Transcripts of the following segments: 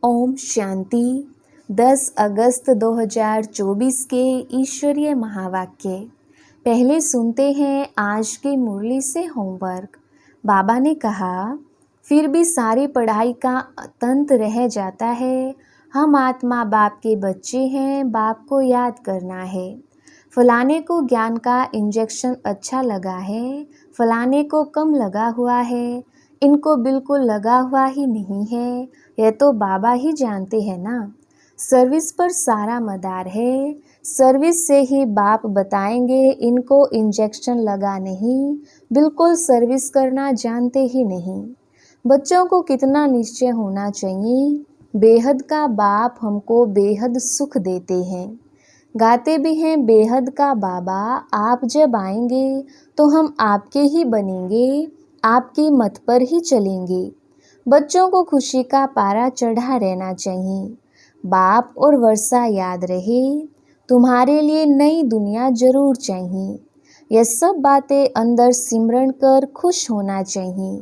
ओम शांति। 10 अगस्त 2024 के ईश्वरीय महावाक्य। पहले सुनते हैं आज की मुरली से होमवर्क। बाबा ने कहा, फिर भी सारी पढ़ाई का तंत्र रह जाता है। हम आत्मा बाप के बच्चे हैं, बाप को याद करना है। फलाने को ज्ञान का इंजेक्शन अच्छा लगा है, फलाने को कम लगा हुआ है, इनको बिल्कुल लगा हुआ ही नहीं है। यह तो बाबा ही जानते हैं ना। सर्विस पर सारा मदार है। सर्विस से ही बाप बताएंगे इनको इंजेक्शन लगा नहीं, बिल्कुल सर्विस करना जानते ही नहीं। बच्चों को कितना निश्चय होना चाहिए। बेहद का बाप हमको बेहद सुख देते हैं। गाते भी हैं बेहद का बाबा, आप जब आएंगे तो हम आपके ही बनेंगे, आपकी मत पर ही चलेंगे। बच्चों को खुशी का पारा चढ़ा रहना चाहिए। बाप और वर्षा याद रहे, तुम्हारे लिए नई दुनिया जरूर चाहिए। यह सब बातें अंदर सिमरन कर खुश होना चाहिए।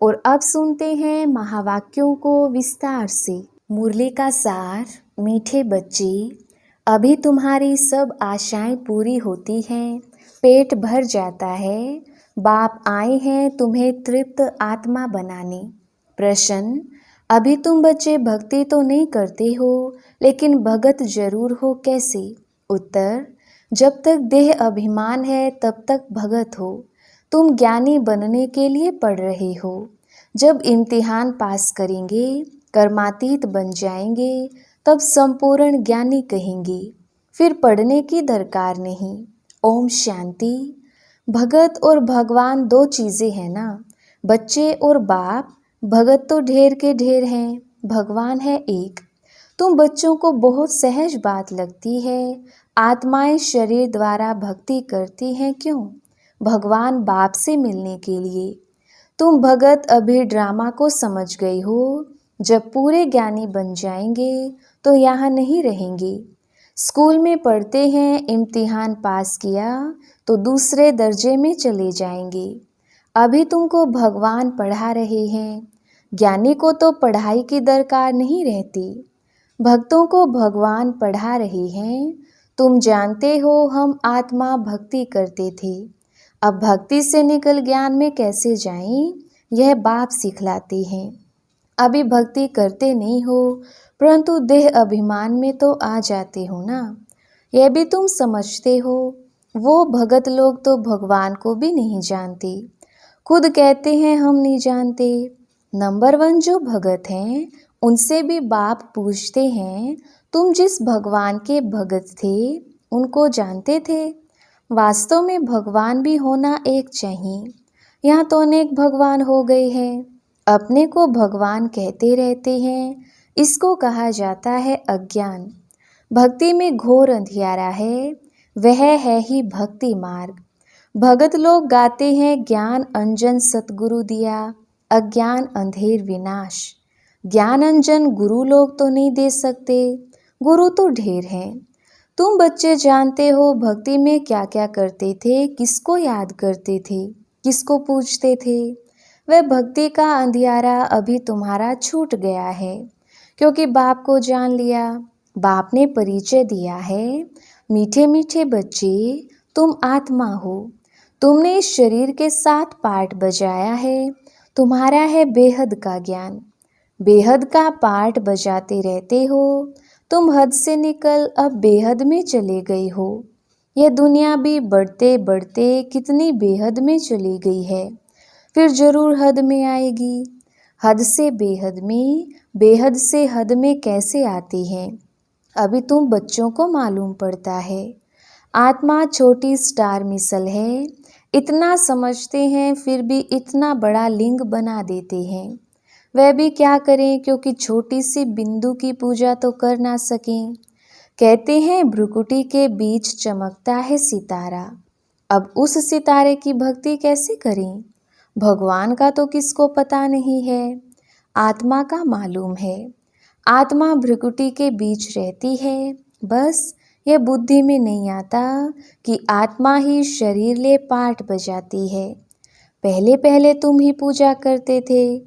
और अब सुनते हैं महावाक्यों को विस्तार से। मुरली का सार। मीठे बच्चे, अभी तुम्हारी सब आशाएं पूरी होती हैं, पेट भर जाता है। बाप आए हैं तुम्हें तृप्त आत्मा बनाने। प्रश्न, अभी तुम बच्चे भक्ति तो नहीं करते हो, लेकिन भगत जरूर हो, कैसे? उत्तर, जब तक देह अभिमान है तब तक भगत हो। तुम ज्ञानी बनने के लिए पढ़ रहे हो। जब इम्तिहान पास करेंगे, कर्मातीत बन जाएंगे, तब संपूर्ण ज्ञानी कहेंगे। फिर पढ़ने की दरकार नहीं। ओम शांति। भगत और भगवान दो चीज़ें हैं ना। बच्चे और बाप। भगत तो ढेर के ढेर हैं, भगवान है एक। तुम बच्चों को बहुत सहज बात लगती है। आत्माएं शरीर द्वारा भक्ति करती हैं, क्यों? भगवान बाप से मिलने के लिए। तुम भगत अभी ड्रामा को समझ गई हो। जब पूरे ज्ञानी बन जाएंगे तो यहाँ नहीं रहेंगे। स्कूल में पढ़ते हैं, इम्तिहान पास किया तो दूसरे दर्जे में चले जाएंगे। अभी तुमको भगवान पढ़ा रहे हैं। ज्ञानी को तो पढ़ाई की दरकार नहीं रहती। भक्तों को भगवान पढ़ा रहे हैं। तुम जानते हो हम आत्मा भक्ति करते थे। अब भक्ति से निकल ज्ञान में कैसे जाएं, यह बाप सिखलाते हैं। अभी भक्ति करते नहीं हो, परंतु देह अभिमान में तो आ जाते हो ना। यह भी तुम समझते हो। वो भगत लोग तो भगवान को भी नहीं जानते, खुद कहते हैं हम नहीं जानते। नंबर 1 जो भगत हैं, उनसे भी बाप पूछते हैं, तुम जिस भगवान के भगत थे उनको जानते थे? वास्तव में भगवान भी होना एक चाहिए। यहाँ तो अनेक भगवान हो गए हैं। अपने को भगवान कहते रहते हैं, इसको कहा जाता है अज्ञान। भक्ति में घोर अंधियारा है, वह है ही भक्ति मार्ग। भगत लोग गाते हैं, ज्ञान अंजन सतगुरु दिया, अज्ञान अंधेर विनाश। ज्ञान अंजन गुरु लोग तो नहीं दे सकते, गुरु तो ढेर हैं। तुम बच्चे जानते हो भक्ति में क्या क्या करते थे, किसको याद करते थे, किसको पूछते थे। वह भक्ति का अंधियारा अभी तुम्हारा छूट गया है, क्योंकि बाप को जान लिया। बाप ने परिचय दिया है, मीठे मीठे बच्चे, तुम आत्मा हो। तुमने इस शरीर के 7 पार्ट बजाया है, तुम्हारा है बेहद का ज्ञान। बेहद का पार्ट बजाते रहते हो। तुम हद से निकल अब बेहद में चले गए हो। यह दुनिया भी बढ़ते बढ़ते कितनी बेहद में चली गई है, फिर जरूर हद में आएगी। हद से बेहद में, बेहद से हद में कैसे आती है, अभी तुम बच्चों को मालूम पड़ता है। आत्मा छोटी स्टार मिसल है, इतना समझते हैं फिर भी इतना बड़ा लिंग बना देते हैं। वह भी क्या करें, क्योंकि छोटी सी बिंदु की पूजा तो कर ना सकें। कहते हैं भ्रुकुटी के बीच चमकता है सितारा। अब उस सितारे की भक्ति कैसे करें? भगवान का तो किसको पता नहीं है, आत्मा का मालूम है। आत्मा भ्रुकुटी के बीच रहती है। बस यह बुद्धि में नहीं आता कि आत्मा ही शरीर ले पाठ बजाती है। पहले पहले तुम ही पूजा करते थे,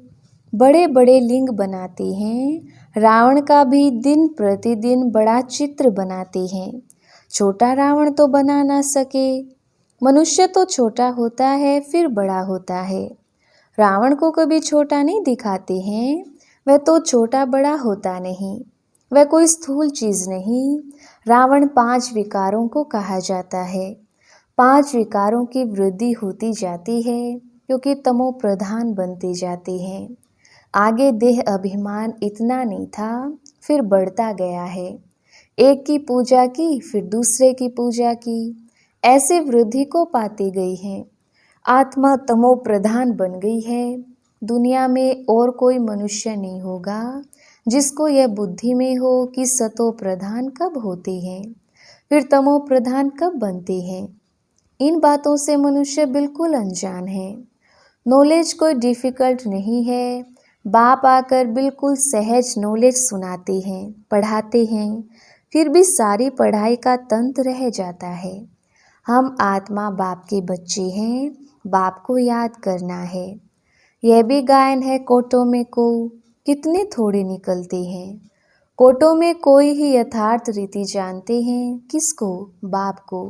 बड़े बड़े लिंग बनाते हैं। रावण का भी दिन प्रतिदिन बड़ा चित्र बनाते हैं। छोटा रावण तो बना ना सके। मनुष्य तो छोटा होता है फिर बड़ा होता है। रावण को कभी छोटा नहीं दिखाते हैं। वह तो छोटा बड़ा होता नहीं। वह कोई स्थूल चीज नहीं। रावण 5 विकारों को कहा जाता है। 5 विकारों की वृद्धि होती जाती है क्योंकि तमो प्रधान बनते जाते हैं। आगे देह अभिमान इतना नहीं था, फिर बढ़ता गया है। एक की पूजा की फिर दूसरे की पूजा की, ऐसे वृद्धि को पाती गई है। आत्मा तमो प्रधान बन गई है। दुनिया में और कोई मनुष्य नहीं होगा जिसको यह बुद्धि में हो कि सतो प्रधान कब होते हैं, फिर तमो प्रधान कब बनते हैं। इन बातों से मनुष्य बिल्कुल अनजान है। नॉलेज कोई डिफ़िकल्ट नहीं है। बाप आकर बिल्कुल सहज नॉलेज सुनाते हैं, पढ़ाते हैं, फिर भी सारी पढ़ाई का तंत्र रह जाता है। हम आत्मा बाप के बच्चे हैं, बाप को याद करना है। यह भी गायन है कोटों में को, कितने थोड़े निकलते हैं। कोटों में कोई ही यथार्थ रीति जानते हैं, किसको? बाप को।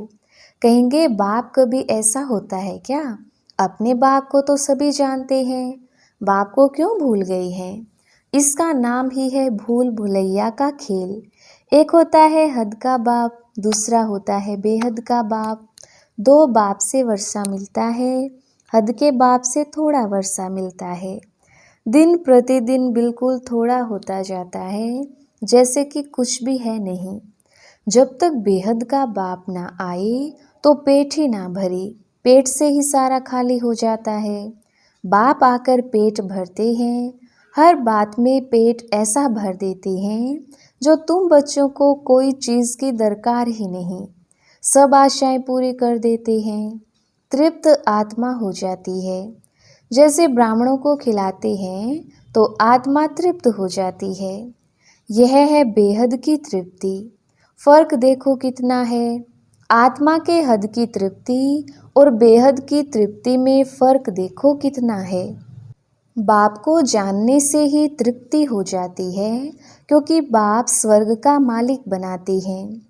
कहेंगे बाप कभी ऐसा होता है क्या? अपने बाप को तो सभी जानते हैं, बाप को क्यों भूल गए हैं? इसका नाम ही है भूल भुलैया का खेल। एक होता है हद का बाप, दूसरा होता है बेहद का बाप। 2 बाप से वर्षा मिलता है, हद के बाप से थोड़ा वर्षा मिलता है। दिन प्रतिदिन बिल्कुल थोड़ा होता जाता है, जैसे कि कुछ भी है नहीं। जब तक बेहद का बाप ना आए तो पेट ही ना भरे, पेट से ही सारा खाली हो जाता है। बाप आकर पेट भरते हैं, हर बात में पेट ऐसा भर देते हैं जो तुम बच्चों को कोई चीज़ की दरकार ही नहीं। सब आशाएं पूरी कर देते हैं, तृप्त आत्मा हो जाती है। जैसे ब्राह्मणों को खिलाते हैं तो आत्मा तृप्त हो जाती है। यह है बेहद की तृप्ति। फर्क देखो कितना है। आत्मा के हद की तृप्ति और बेहद की तृप्ति में फर्क देखो कितना है। बाप को जानने से ही तृप्ति हो जाती है, क्योंकि बाप स्वर्ग का मालिक बनाते हैं।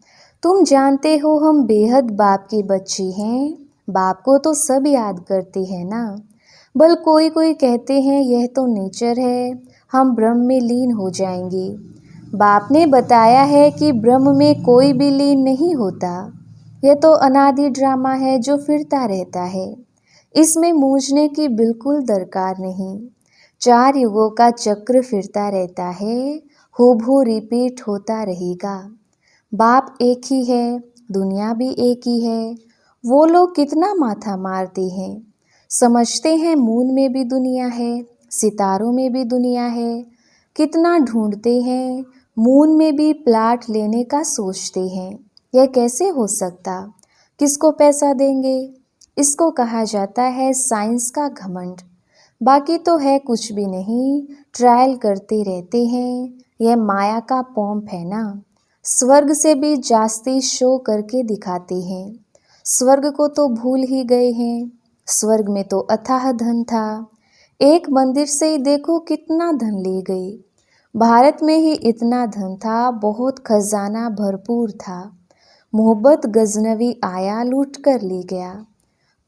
तुम जानते हो हम बेहद बाप के बच्चे हैं। बाप को तो सब याद करते हैं ना। बल कोई कोई कहते हैं यह तो नेचर है, हम ब्रह्म में लीन हो जाएंगे। बाप ने बताया है कि ब्रह्म में कोई भी लीन नहीं होता। यह तो अनादि ड्रामा है जो फिरता रहता है। इसमें मूझने की बिल्कुल दरकार नहीं। 4 युगों का चक्र फिरता रहता है, हूबहू रिपीट होता रहेगा। बाप एक ही है, दुनिया भी एक ही है। वो लोग कितना माथा मारते हैं, समझते हैं मून में भी दुनिया है, सितारों में भी दुनिया है। कितना ढूंढते हैं, मून में भी प्लाट लेने का सोचते हैं। यह कैसे हो सकता? किसको पैसा देंगे? इसको कहा जाता है साइंस का घमंड। बाकी तो है कुछ भी नहीं, ट्रायल करते रहते हैं। यह माया का पोंप है ना। स्वर्ग से भी जास्ती शो करके दिखाते हैं। स्वर्ग को तो भूल ही गए हैं। स्वर्ग में तो अथाह धन था। एक मंदिर से ही देखो कितना धन ले गए। भारत में ही इतना धन था, बहुत खजाना भरपूर था। मोहब्बत गजनवी आया, लूट कर ले गया।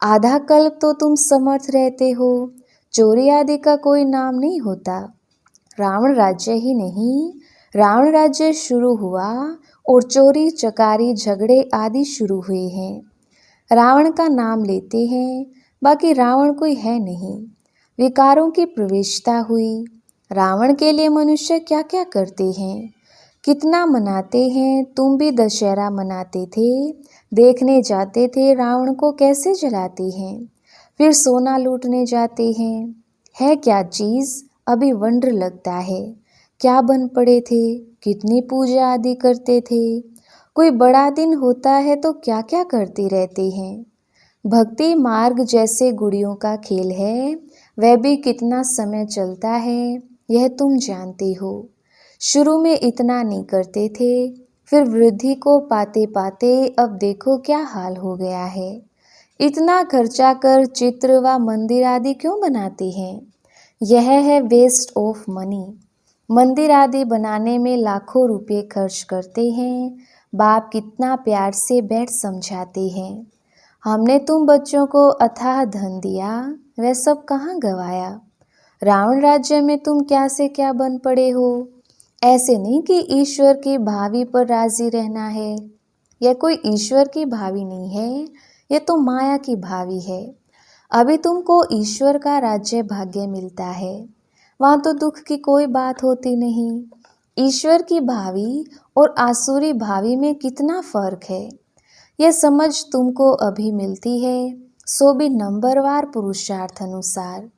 आधा कल्प तो तुम समर्थ रहते हो, चोरी आदि का कोई नाम नहीं होता। रावण राज्य ही नहीं, रावण राज्य शुरू हुआ और चोरी चकारी झगड़े आदि शुरू हुए हैं। रावण का नाम लेते हैं, बाकी रावण कोई है नहीं। विकारों की प्रवेशता हुई। रावण के लिए मनुष्य क्या क्या करते हैं, कितना मनाते हैं। तुम भी दशहरा मनाते थे, देखने जाते थे रावण को कैसे जलाते हैं, फिर सोना लूटने जाते हैं। है क्या चीज़, अभी वंडर लगता है। क्या बन पड़े थे, कितनी पूजा आदि करते थे। कोई बड़ा दिन होता है तो क्या क्या करते रहते हैं। भक्ति मार्ग जैसे गुड़ियों का खेल है, वह भी कितना समय चलता है, यह तुम जानते हो। शुरू में इतना नहीं करते थे, फिर वृद्धि को पाते पाते अब देखो क्या हाल हो गया है। इतना खर्चा कर चित्र व मंदिर आदि क्यों बनाते हैं? यह है वेस्ट ऑफ मनी। मंदिर आदि बनाने में लाखों रुपए खर्च करते हैं। बाप कितना प्यार से बैठ समझाते हैं। हमने तुम बच्चों को अथाह धन दिया, वह सब कहाँ गवाया। रावण राज्य में तुम क्या से क्या बन पड़े हो। ऐसे नहीं कि ईश्वर की भावी पर राजी रहना है। यह कोई ईश्वर की भावी नहीं है, यह तो माया की भावी है। अभी तुमको ईश्वर का राज्य भाग्य मिलता है, वहाँ तो दुख की कोई बात होती नहीं। ईश्वर की भावी और आसुरी भावी में कितना फर्क है, यह समझ तुमको अभी मिलती है, सो भी नंबरवार पुरुषार्थ अनुसार।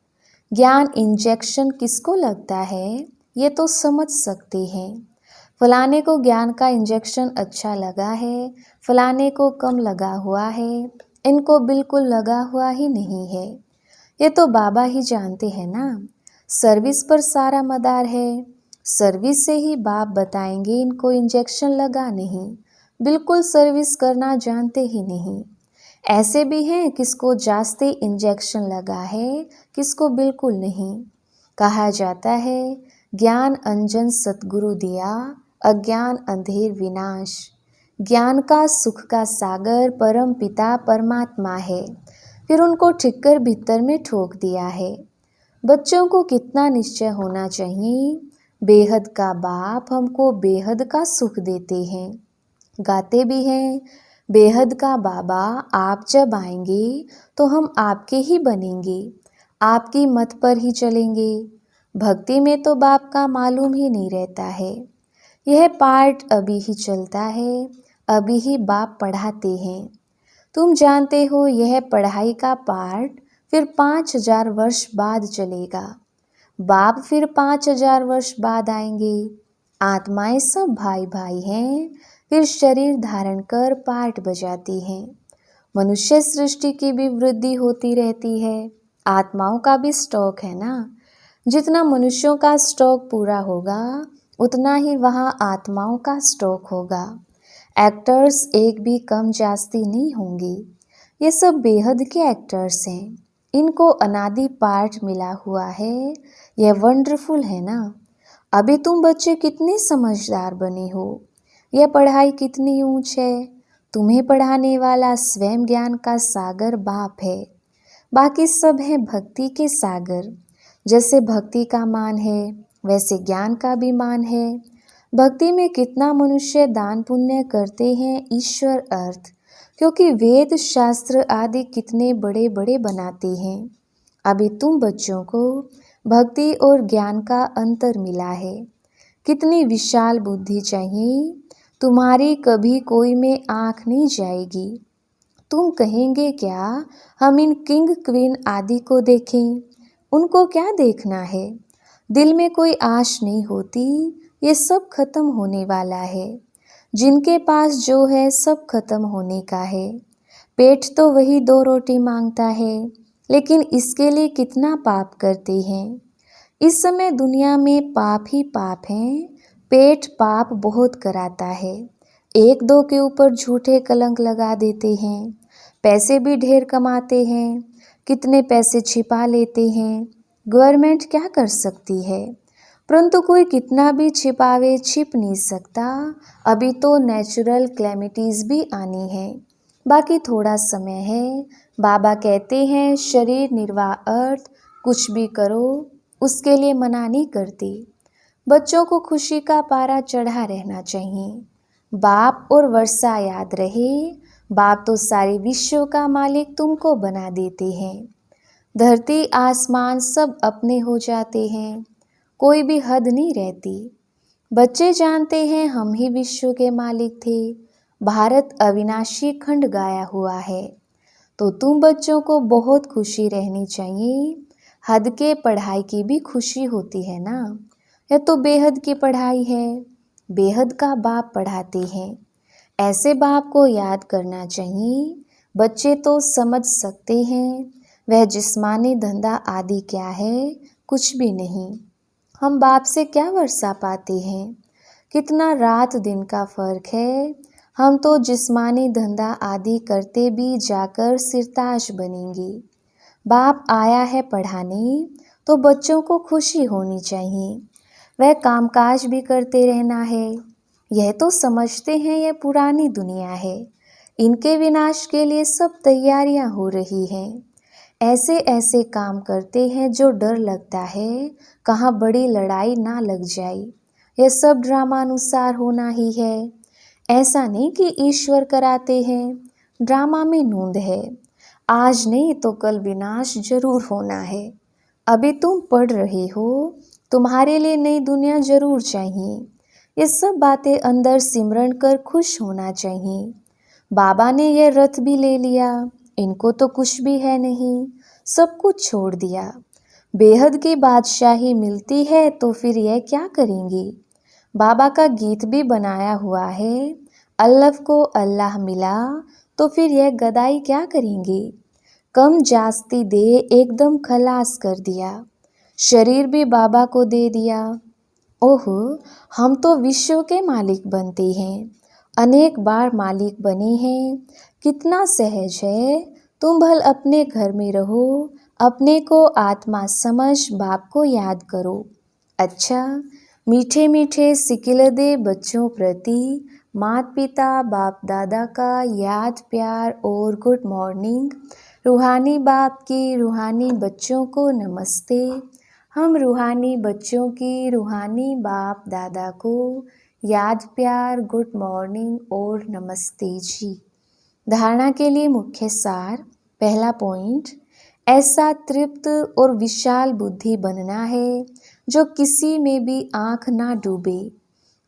ज्ञान इंजेक्शन किसको लगता है, ये तो समझ सकते हैं। फलाने को ज्ञान का इंजेक्शन अच्छा लगा है, फलाने को कम लगा हुआ है, इनको बिल्कुल लगा हुआ ही नहीं है। ये तो बाबा ही जानते हैं ना। सर्विस पर सारा मदार है। सर्विस से ही बाप बताएंगे इनको इंजेक्शन लगा नहीं, बिल्कुल सर्विस करना जानते ही नहीं। ऐसे भी हैं किसको जास्ती इंजेक्शन लगा है, किसको बिल्कुल नहीं। कहा जाता है ज्ञान अंजन सतगुरु दिया, अज्ञान अंधेर विनाश। ज्ञान का सुख का सागर परम पिता परमात्मा है, फिर उनको ठिक्कर भीतर में ठोक दिया है। बच्चों को कितना निश्चय होना चाहिए, बेहद का बाप हमको बेहद का सुख देते हैं। गाते भी हैं, बेहद का बाबा आप जब आएंगे तो हम आपके ही बनेंगे, आपकी मत पर ही चलेंगे। भक्ति में तो बाप का मालूम ही नहीं रहता है। यह पार्ट अभी ही चलता है, अभी ही बाप पढ़ाते हैं। तुम जानते हो यह पढ़ाई का पार्ट फिर 5000 वर्ष बाद चलेगा। बाप फिर 5000 वर्ष बाद आएंगे। आत्माएं सब भाई भाई हैं, फिर शरीर धारण कर पार्ट बजाती हैं। मनुष्य सृष्टि की भी वृद्धि होती रहती है, आत्माओं का भी स्टॉक है ना। जितना मनुष्यों का स्टॉक पूरा होगा, उतना ही वहाँ आत्माओं का स्टॉक होगा। एक्टर्स एक भी कम जास्ती नहीं होंगी। ये सब बेहद के एक्टर्स हैं, इनको अनादि पार्ट मिला हुआ है। यह वंडरफुल है ना। अभी तुम बच्चे कितने समझदार बने हो, यह पढ़ाई कितनी ऊंच है। तुम्हें पढ़ाने वाला स्वयं ज्ञान का सागर बाप है, बाकी सब है भक्ति के सागर। जैसे भक्ति का मान है, वैसे ज्ञान का भी मान है। भक्ति में कितना मनुष्य दान पुण्य करते हैं ईश्वर अर्थ, क्योंकि वेद शास्त्र आदि कितने बड़े बड़े बनाते हैं। अभी तुम बच्चों को भक्ति और ज्ञान का अंतर मिला है। कितनी विशाल बुद्धि चाहिए, तुम्हारी कभी कोई में आँख नहीं जाएगी। तुम कहेंगे क्या हम इन किंग क्वीन आदि को देखें, उनको क्या देखना है। दिल में कोई आश नहीं होती, ये सब खत्म होने वाला है। जिनके पास जो है सब खत्म होने का है। पेट तो वही 2 रोटी मांगता है, लेकिन इसके लिए कितना पाप करते हैं। इस समय दुनिया में पाप ही पाप हैं। पेट पाप बहुत कराता है। 1-2 के ऊपर झूठे कलंक लगा देते हैं। पैसे भी ढेर कमाते हैं, कितने पैसे छिपा लेते हैं। गवर्नमेंट क्या कर सकती है, परंतु कोई कितना भी छिपावे छिप नहीं सकता। अभी तो नेचुरल क्लैमिटीज़ भी आनी है, बाकी थोड़ा समय है। बाबा कहते हैं शरीर निर्वाह अर्थ कुछ भी करो, उसके लिए मना नहीं करती। बच्चों को खुशी का पारा चढ़ा रहना चाहिए। बाप और वर्षा याद रहे, बाप तो सारे विश्व का मालिक तुमको बना देते हैं। धरती आसमान सब अपने हो जाते हैं, कोई भी हद नहीं रहती। बच्चे जानते हैं हम ही विश्व के मालिक थे। भारत अविनाशी खंड गाया हुआ है, तो तुम बच्चों को बहुत खुशी रहनी चाहिए। हद के पढ़ाई की भी खुशी होती है ना, यह तो बेहद की पढ़ाई है। बेहद का बाप पढ़ाते हैं, ऐसे बाप को याद करना चाहिए। बच्चे तो समझ सकते हैं वह जिस्मानी धंधा आदि क्या है, कुछ भी नहीं। हम बाप से क्या वर्षा पाते हैं, कितना रात दिन का फर्क है। हम तो जिस्मानी धंधा आदि करते भी जाकर सिरताज बनेंगे। बाप आया है पढ़ाने, तो बच्चों को खुशी होनी चाहिए। वह कामकाज भी करते रहना है। यह तो समझते हैं यह पुरानी दुनिया है। इनके विनाश के लिए सब तैयारियां हो रही हैं। ऐसे ऐसे काम करते हैं जो डर लगता है कहाँ बड़ी लड़ाई ना लग जाए। यह सब ड्रामानुसार होना ही है। ऐसा नहीं कि ईश्वर कराते हैं। ड्रामा में नूंद है। आज नहीं तो कल विनाश जरूर होना है। अभी तुम पढ़ रहे हो, तुम्हारे लिए नई दुनिया जरूर चाहिए। ये सब बातें अंदर सिमरन कर खुश होना चाहिए। बाबा ने यह रथ भी ले लिया, इनको तो कुछ भी है नहीं, सब कुछ छोड़ दिया। बेहद की बादशाही मिलती है तो फिर यह क्या करेंगे। बाबा का गीत भी बनाया हुआ है, अल्लाह को अल्लाह मिला तो फिर यह गदाई क्या करेंगे। कम जास्ती दे एकदम खलास कर दिया। शरीर भी बाबा को दे दिया। ओह, हम तो विश्व के मालिक बनते हैं, अनेक बार मालिक बने हैं। कितना सहज है। तुम भल अपने घर में रहो, अपने को आत्मा समझ बाप को याद करो। अच्छा, मीठे मीठे सिकिलदे बच्चों प्रति माता पिता बाप दादा का याद प्यार और गुड मॉर्निंग। रूहानी बाप की रूहानी बच्चों को नमस्ते। हम रूहानी बच्चों की रूहानी बाप दादा को याद प्यार गुड मॉर्निंग और नमस्ते जी। धारणा के लिए मुख्य सार। पहला पॉइंट, ऐसा तृप्त और विशाल बुद्धि बनना है जो किसी में भी आँख ना डूबे,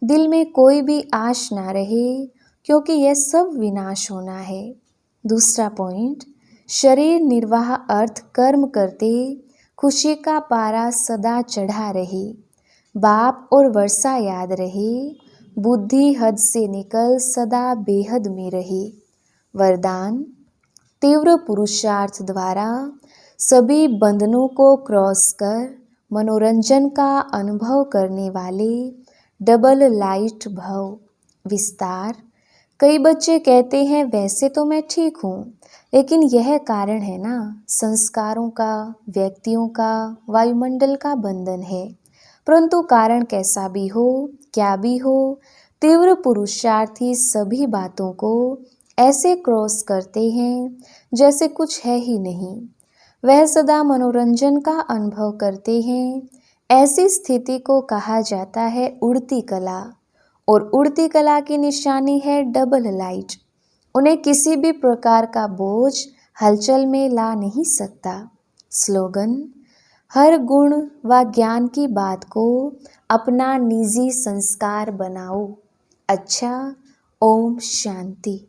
दिल में कोई भी आश ना रहे, क्योंकि यह सब विनाश होना है। दूसरा पॉइंट, शरीर निर्वाह अर्थ कर्म करते खुशी का पारा सदा चढ़ा रहे, बाप और वर्षा याद रहे, बुद्धि हद से निकल सदा बेहद में रहे। वरदान, तीव्र पुरुषार्थ द्वारा सभी बंधनों को क्रॉस कर मनोरंजन का अनुभव करने वाले डबल लाइट भव। विस्तार, कई बच्चे कहते हैं वैसे तो मैं ठीक हूँ, लेकिन यह कारण है ना, संस्कारों का, व्यक्तियों का, वायुमंडल का बंधन है। परंतु कारण कैसा भी हो, क्या भी हो, तीव्र पुरुषार्थी सभी बातों को ऐसे क्रॉस करते हैं जैसे कुछ है ही नहीं। वह सदा मनोरंजन का अनुभव करते हैं। ऐसी स्थिति को कहा जाता है उड़ती कला, और उड़ती कला की निशानी है डबल लाइट। उन्हें किसी भी प्रकार का बोझ हलचल में ला नहीं सकता। स्लोगन, हर गुण व ज्ञान की बात को अपना निजी संस्कार बनाओ। अच्छा, ओम शांति।